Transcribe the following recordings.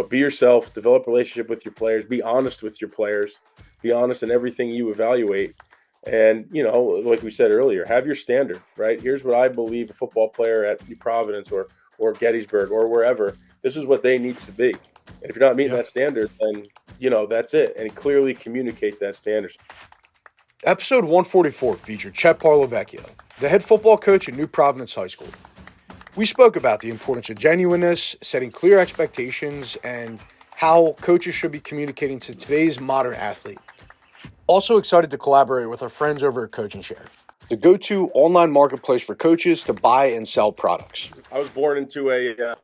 Be yourself, develop a relationship with your players, be honest with your players, be honest in everything you evaluate. And, like we said earlier, have your standard, right? Here's what I believe a football player at New Providence or Gettysburg or wherever, this is what they need to be. And if you're not meeting Yeah. that standard, then, that's it. And clearly communicate that standard. Episode 144 featured Chet Parlavecchio, the head football coach at New Providence High School. We spoke about the importance of genuineness, setting clear expectations, and how coaches should be communicating to today's modern athlete. Also excited to collaborate with our friends over at Coach and Share, the go-to online marketplace for coaches to buy and sell products. I was born into a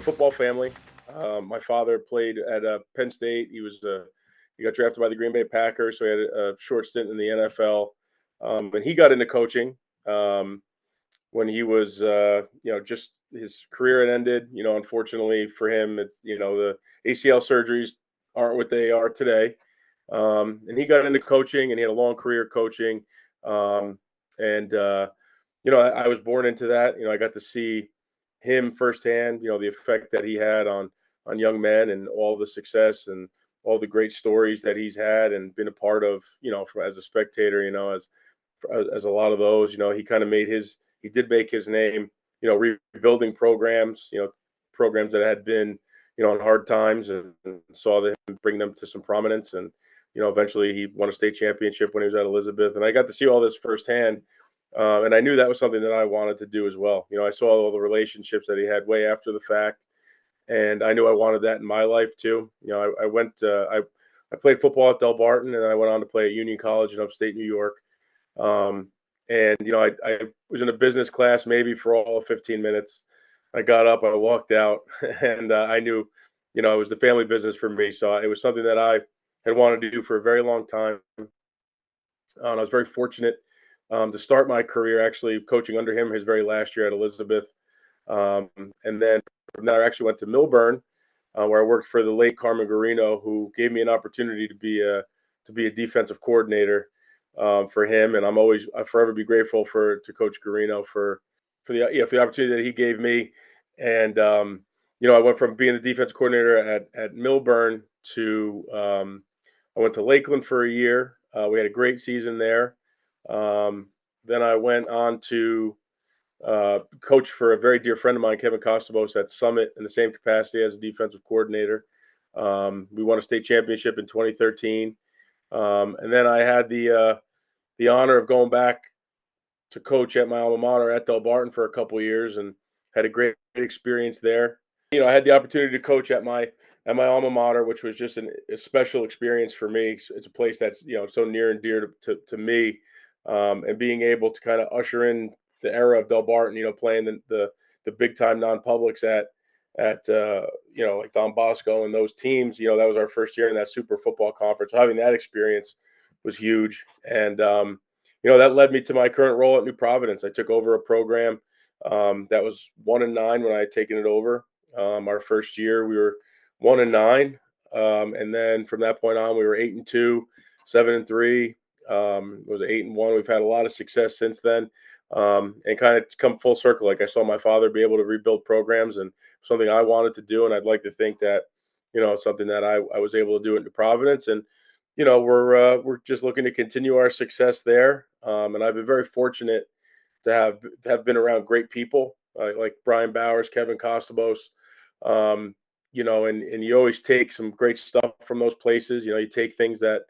football family. My father played at Penn State. He got drafted by the Green Bay Packers, so he had a short stint in the NFL. And he got into coaching when he was, just his career had ended. Unfortunately for him, the ACL surgeries aren't what they are today. And he got into coaching, and he had a long career coaching. And I was born into that. I got to see him firsthand. The effect that he had on young men, and all the success and all the great stories that he's had and been a part of. As a spectator, as a lot of those, he kind of he did make his name. Rebuilding programs. Programs that had been in hard times, and saw them bring them to some prominence. And eventually he won a state championship when he was at Elizabeth, and I got to see all this firsthand. And I knew that was something that I wanted to do as well. I saw all the relationships that he had way after the fact, and I knew I wanted that in my life too. I played football at Del Barton, and then I went on to play at Union College in upstate New York. Um, and I was in a business class maybe for all of 15 minutes. I got up, I walked out, and I knew, it was the family business for me. So it was something that I had wanted to do for a very long time. And I was very fortunate to start my career actually coaching under him his very last year at Elizabeth. Um, and then from there, I actually went to Milburn, where I worked for the late Carmen Garino, who gave me an opportunity to be a defensive coordinator for him. And I forever be grateful to Coach Garino for the opportunity that he gave me. And I went from being the defense coordinator at Milburn to I went to Lakeland for a year. We had a great season there. Um, then I went on to coach for a very dear friend of mine, Kevin Costabos, at Summit in the same capacity as a defensive coordinator. We won a state championship in 2013. And then I had the honor of going back to coach at my alma mater at Del Barton for a couple years, and had a great experience there. I had the opportunity to coach at my alma mater, which was just a special experience for me. It's a place that's so near and dear to me, and being able to kind of usher in the era of Del Barton, playing the big time non publics at like Don Bosco and those teams. That was our first year in that Super Football Conference. So having that experience was huge, and that led me to my current role at New Providence. I took over a program that was 1-9 when I had taken it over. Our first year, we were 1-9, and then from that point on, we were 8-2, 7-3. It was 8-1. We've had a lot of success since then, and kind of come full circle. Like I saw my father be able to rebuild programs, and something I wanted to do, and I'd like to think that something that I was able to do at New Providence. And we're just looking to continue our success there. And I've been very fortunate to have been around great people like Brian Bowers, Kevin Costabos. And you always take some great stuff from those places. You take things that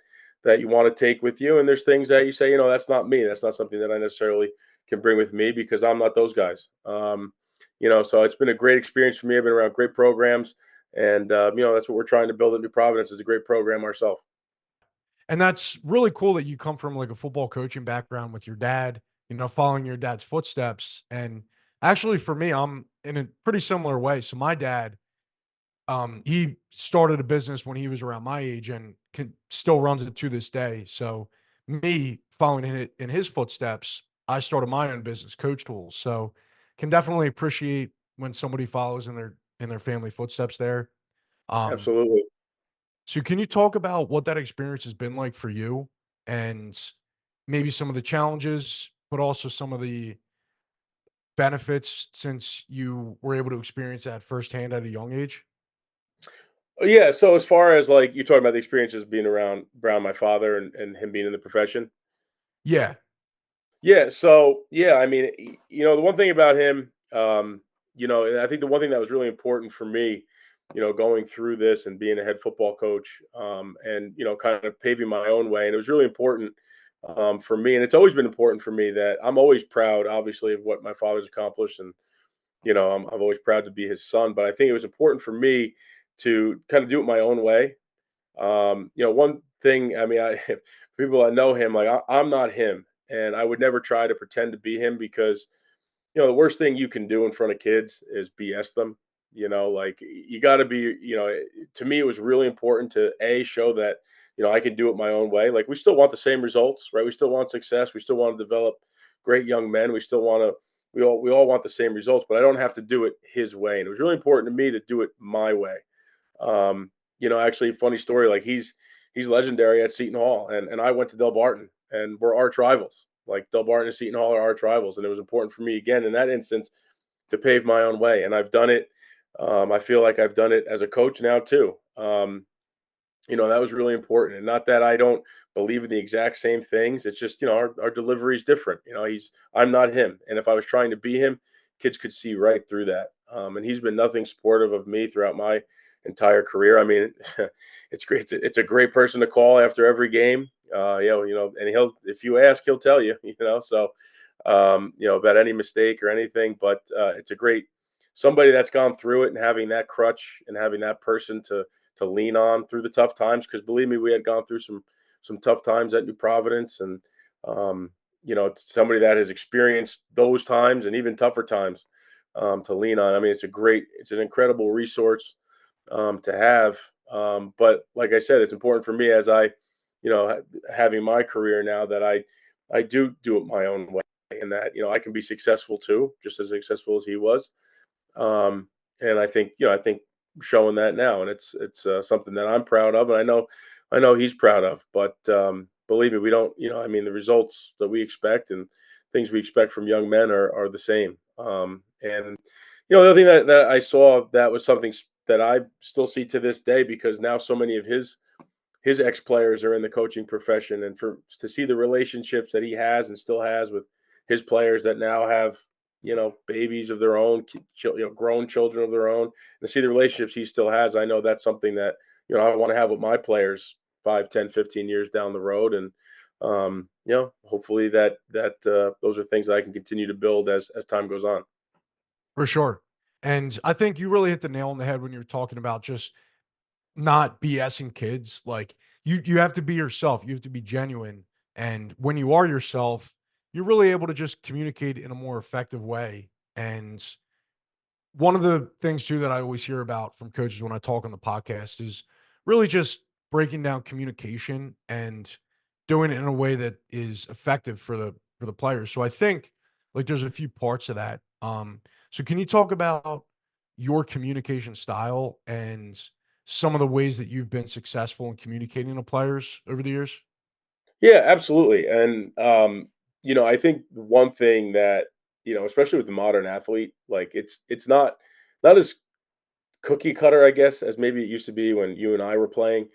you want to take with you, and there's things that you say, that's not me. That's not something that I necessarily can bring with me because I'm not those guys. So it's been a great experience for me. I've been around great programs, and that's what we're trying to build at New Providence is a great program ourselves. And that's really cool that you come from like a football coaching background with your dad, following your dad's footsteps. And actually for me, I'm in a pretty similar way. So my dad, he started a business when he was around my age and still runs it to this day. So me following in his footsteps, I started my own business, Coach Tools. So can definitely appreciate when somebody follows in their family footsteps there. Um, Absolutely. so can you talk about what that experience has been like for you and maybe some of the challenges, but also some of the benefits since you were able to experience that firsthand at a young age? Yeah, so as far as, like, you're talking about the experiences being around my father and him being in the profession? Yeah, Yeah, so, yeah, I mean, the one thing about him, and I think the one thing that was really important for me, going through this and being a head football coach, and, kind of paving my own way, and it was really important, for me, and it's always been important for me that I'm always proud, obviously, of what my father's accomplished, and, I'm always proud to be his son, but I think it was important for me to kind of do it my own way. One thing, I mean, people that know him, like I'm not him, and I would never try to pretend to be him because the worst thing you can do in front of kids is BS them. Like you got to be. To me, it was really important to show that I can do it my own way. Like we still want the same results, right? We still want success. We still want to develop great young men. We still want to. We all want the same results, but I don't have to do it his way. And it was really important to me to do it my way. Actually, funny story. Like he's legendary at Seton Hall, and I went to Del Barton, and we're arch rivals. Like Del Barton and Seton Hall are arch rivals, and it was important for me again in that instance to pave my own way, and I've done it. I feel like I've done it as a coach now too. That was really important, and not that I don't believe in the exact same things. It's just our delivery is different. I'm not him, and if I was trying to be him, kids could see right through that. And he's been nothing supportive of me throughout my entire career. I mean, it's great. It's a great person to call after every game. And he'll if you ask, he'll tell you. So about any mistake or anything. But it's a great somebody that's gone through it and having that crutch and having that person to lean on through the tough times. Because believe me, we had gone through some tough times at New Providence, and somebody that has experienced those times and even tougher times to lean on. I mean, it's an incredible resource to have. But like I said, it's important for me as having my career now that I do it my own way, and that I can be successful too, just as successful as he was. And I think showing that now, and it's something that I'm proud of, and I know he's proud of. But believe me, we don't. I mean, the results that we expect and things we expect from young men are the same. And the other thing that I saw that was something that I still see to this day because now so many of his ex players are in the coaching profession, and for to see the relationships that he has and still has with his players that now have babies of their own, grown children of their own, and to see the relationships he still has, I know that's something that I want to have with my players 5, 10, 15 years down the road, and hopefully that those are things that I can continue to build as time goes on. for sure. And I think you really hit the nail on the head when you were talking about just not BSing kids. Like you have to be yourself. You have to be genuine. And when you are yourself, you're really able to just communicate in a more effective way. And one of the things too that I always hear about from coaches when I talk on the podcast is really just breaking down communication and doing it in a way that is effective for the players. So I think like there's a few parts of that. So can you talk about your communication style and some of the ways that you've been successful in communicating to players over the years? Yeah, absolutely. And I think one thing that especially with the modern athlete, like it's not as cookie cutter, I guess, as maybe it used to be when you and I were playing,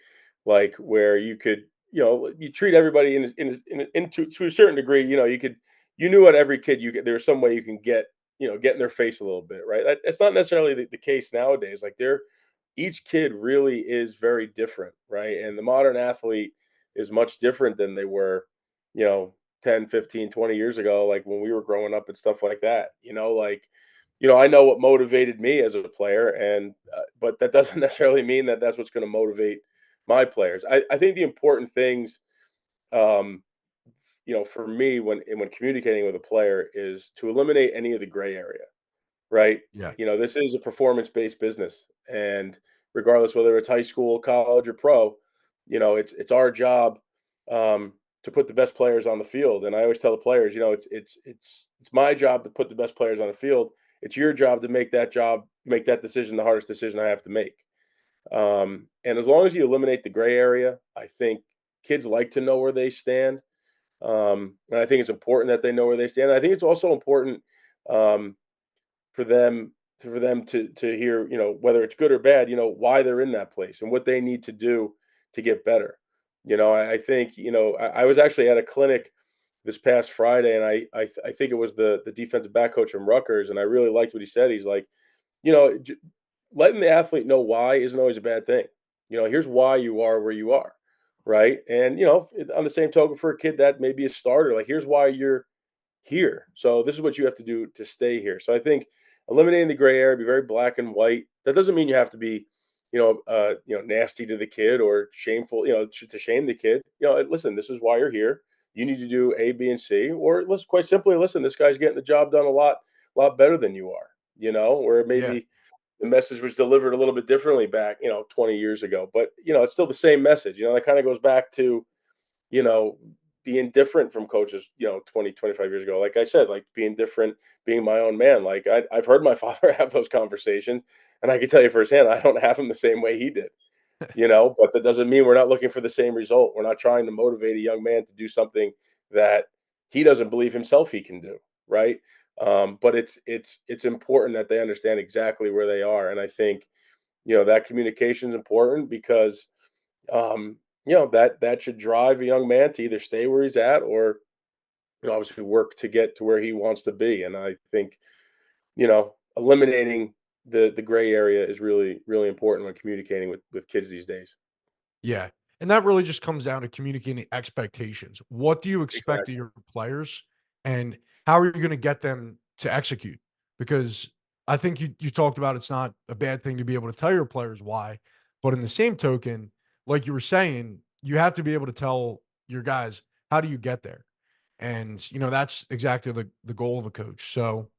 like where you could, you treat everybody to a certain degree. You knew what every kid there was some way you can get in their face a little bit, right? That's not necessarily the case nowadays. Like each kid really is very different, right? And the modern athlete is much different than they were, you know, 10, 15, 20 years ago, like when we were growing up and stuff like that. I know what motivated me as a player, and but that doesn't necessarily mean that that's what's going to motivate my players. I think the important things, um, for me when communicating with a player is to eliminate any of the gray area, right? Yeah. This is a performance-based business, and regardless whether it's high school, college, or pro, it's our job to put the best players on the field. And I always tell the players, it's my job to put the best players on the field. It's your job to make that decision, the hardest decision I have to make. And as long as you eliminate the gray area, I think kids like to know where they stand. And I think it's important that they know where they stand. I think it's also important um, for them. for them to hear, whether it's good or bad, why they're in that place and what they need to do to get better. I think, I was actually at a clinic this past Friday, and I think it was the defensive back coach from Rutgers, and I really liked what he said. He's like, you know, j- letting the athlete know why isn't always a bad thing. Here's why you are where you are, right? And on the same token, for a kid that may be a starter, like here's why you're here. So this is what you have to do to stay here. So I think eliminating the gray area, be very black and white. That doesn't mean you have to be, nasty to the kid or shameful, to shame the kid. Listen, this is why you're here. You need to do A, B, and C, or let's quite simply listen. This guy's getting the job done a lot better than you are. Or Yeah. maybe the message was delivered a little bit differently back, 20 years ago. But it's still the same message. That kind of goes back to you know, being different from coaches, 20, 25 years ago. Like I said, like being different, being my own man. Like I've heard my father have those conversations, and I can tell you firsthand, I don't have them the same way he did. But that doesn't mean we're not looking for the same result. We're not trying to motivate a young man to do something that he doesn't believe himself he can do, right? But it's important that they understand exactly where they are, and I think that communication is important because that should drive a young man to either stay where he's at or obviously work to get to where he wants to be. And I think eliminating the gray area is really really important when communicating with kids these days. Yeah. And that really just comes down to communicating expectations. What do you expect of Exactly. your players and how are you going to get them to execute? Because I think you talked about it's not a bad thing to be able to tell your players why, but in the same token, like you were saying, you have to be able to tell your guys how do you get there? And that's exactly the goal of a coach. So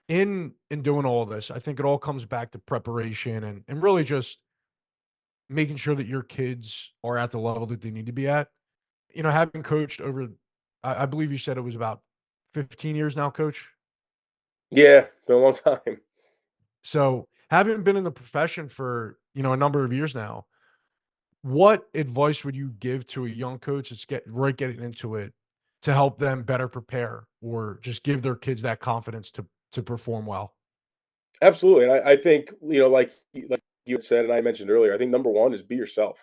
in doing all this, I think it all comes back to preparation and really just making sure that your kids are at the level that they need to be at. Having coached over, I believe you said it was about 15 years now, coach. Yeah, been a long time. So having been in the profession for, a number of years now, what advice would you give to a young coach that's getting into it to help them better prepare or just give their kids that confidence to perform well? Absolutely. And I think like you had said and I mentioned earlier, I think number one is be yourself.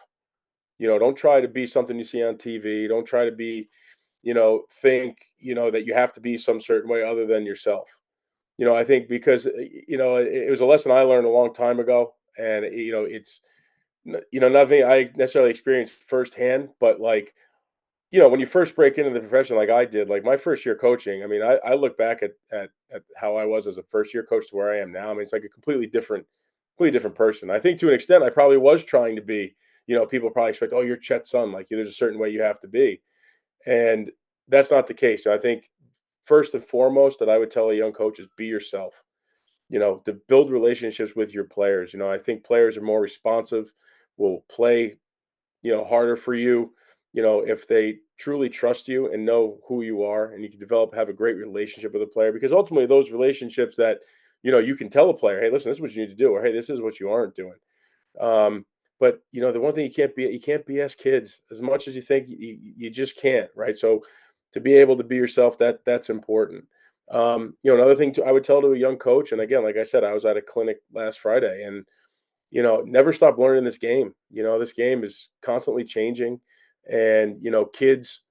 Don't try to be something you see on TV. Don't try to be think that you have to be some certain way other than yourself. I think because it was a lesson I learned a long time ago, and it's nothing I necessarily experienced firsthand, but like when you first break into the profession like I did, like my first year coaching, I mean, I look back at how I was as a first year coach to where I am now. I mean, it's like a completely different person. I think to an extent, I probably was trying to be. People probably expect, oh, you're Chet's son, like there's a certain way you have to be, and that's not the case. I think first and foremost that I would tell a young coach is be yourself. To build relationships with your players. I think players are more responsive, will play, harder for you, if they truly trust you and know who you are and you can have a great relationship with a player because ultimately those relationships that, you can tell a player, hey, listen, this is what you need to do, or hey, this is what you aren't doing. Um, but the one thing you can't BS kids as much as you think you just can't, right? So to be able to be yourself, that's important. Another thing I would tell to a young coach, and again, like I said, I was at a clinic last Friday, and never stop learning this game. This game is constantly changing, and kids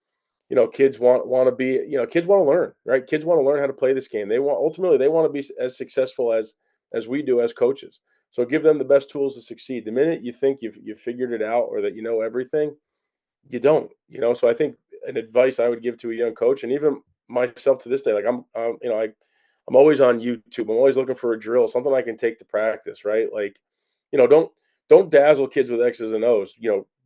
want to be, kids want to learn, right? Kids want to learn how to play this game. They want to be as successful as we do as coaches. So give them the best tools to succeed. The minute you think you've figured it out or that you know everything, you don't. So I think an advice I would give to a young coach, and even myself to this day, like I'm always on YouTube. I'm always looking for a drill, something I can take to practice, right? Like, don't dazzle kids with X's and O's.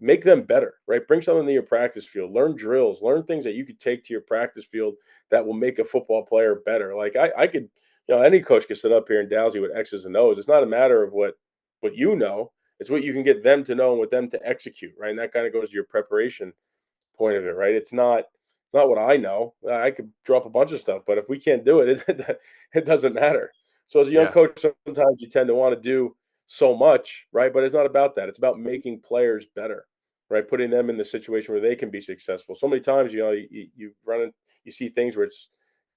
Make them better, right? Bring something to your practice field. Learn drills. Learn things that you could take to your practice field that will make a football player better. Like I could, any coach could sit up here and dazzle you with X's and O's. It's not a matter of what you know. It's what you can get them to know and with them to execute, right? And that kind of goes to your preparation point of it, right? It's not what I know. I could drop a bunch of stuff, but if we can't do it, it doesn't matter. So as a young Yeah. coach, sometimes you tend to want to do so much, right? But it's not about that. It's about making players better, right? Putting them in the situation where they can be successful. So many times, you run in, you see things where it's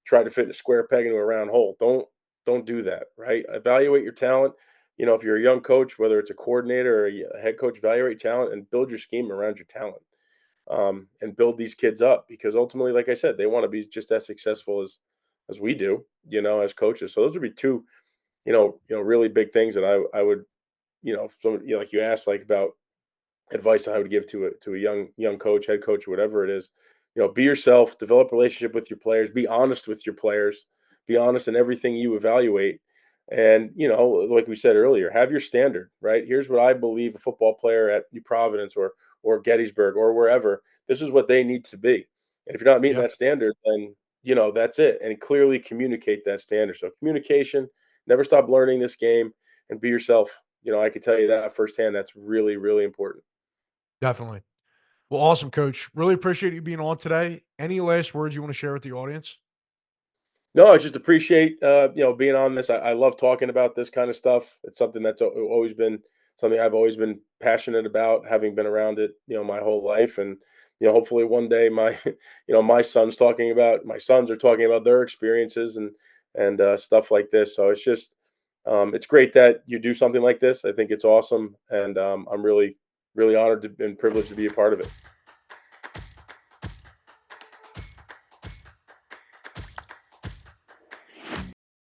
try to fit a square peg into a round hole. don't do that, right? Evaluate your talent. If you're a young coach, whether it's a coordinator or a head coach, evaluate talent and build your scheme around your talent, and build these kids up because ultimately, like I said, they want to be just as successful as we do, as coaches. So those would be two, really big things that I would, like you asked, like about advice I would give to a young coach, head coach, or whatever it is. Be yourself, develop a relationship with your players, be honest with your players, be honest in everything you evaluate. And, like we said earlier, have your standard, right? Here's what I believe a football player at New Providence or Gettysburg or wherever, this is what they need to be. And if you're not meeting Yeah, that standard, then that's it. And clearly communicate that standard. So communication, never stop learning this game and be yourself. I can tell you that firsthand. That's really, really important. definitely. Well, awesome, coach. Really appreciate you being on today. Any last words you want to share with the audience? No, I just appreciate being on this. I love talking about this kind of stuff. It's something that's always been something I've always been passionate about, having been around it, my whole life. And hopefully one day my my sons are talking about their experiences and stuff like this. So it's just it's great that you do something like this. I think it's awesome, and I'm really really honored and privileged to be a part of it.